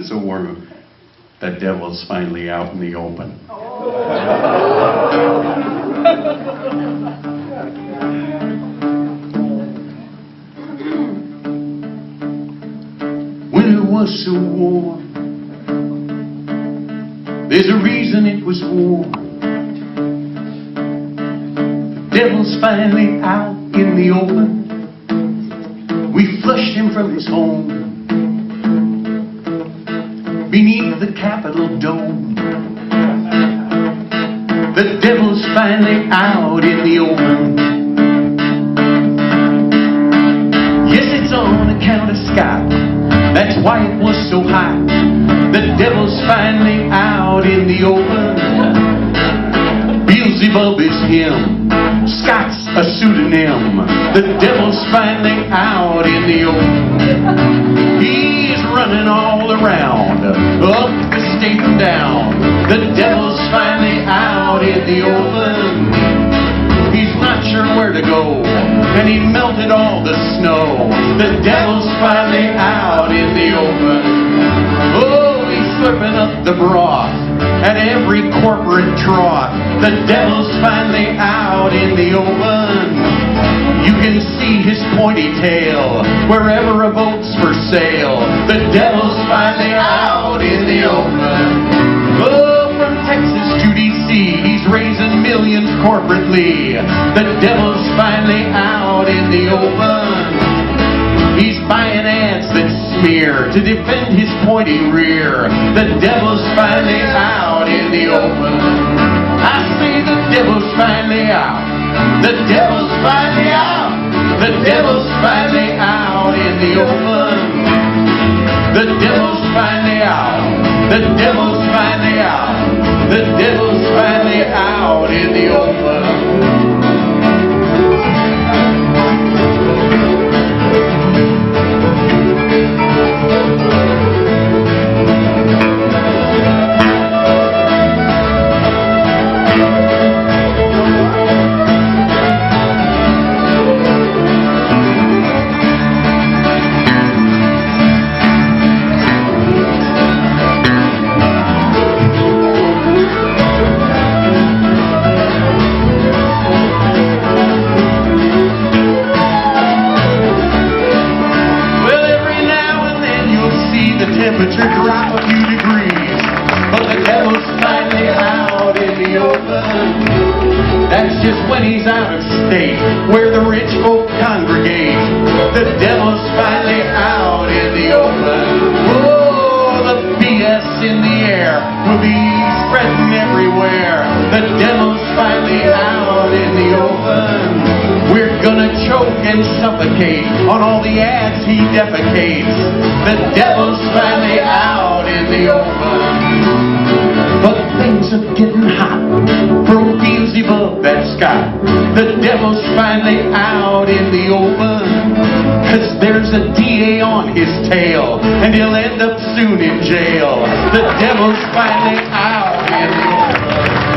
it's over, the devil's finally out in the open. When it was so warm, there's a reason it was warm. The devil's finally out in the open. We flushed him from his home beneath the Capitol dome. The devil's finally out in the open. Yes, it's on account of Scott. That's why it was so hot. The devil's finally out in the open. Beelzebub is him. Scott's a pseudonym. The devil's finally out in the open. He's running all around, up the state and down. The devil's finally out in the open. He's not sure where to go, and he melted all the snow. The devil's finally out in the open. Oh, he's slurping up the broth at every corporate trough. The devil's finally out in the open. You can see his pointy tail wherever a boat's for sale. The devil's finally out in the open. Oh, from Texas to D.C., he's raising millions corporately. The devil's finally out in the open. He's buying ads that smear to defend his pointy rear. The devil's finally out in the open. I say the devil's finally out. The devil's finally out. The devil's finally out in the open. The devil's finally out. The devil's finally out. The devil's finally out in the open. Temperature drop a few degrees, but the devil's finally out in the open. That's just when he's out of state, where the rich folk congregate. The devil's finally out in the open. Oh, the BS in the air will be spreading everywhere. The devil's finally out in the open. We're gonna choke and suffocate on all the ads he defecates. The devil's finally out in the open. But things are getting hot from Beelzebub, that Scott. The devil's finally out in the open. 'Cause there's a DA on his tail, and he'll end up soon in jail. The devil's finally out in the open.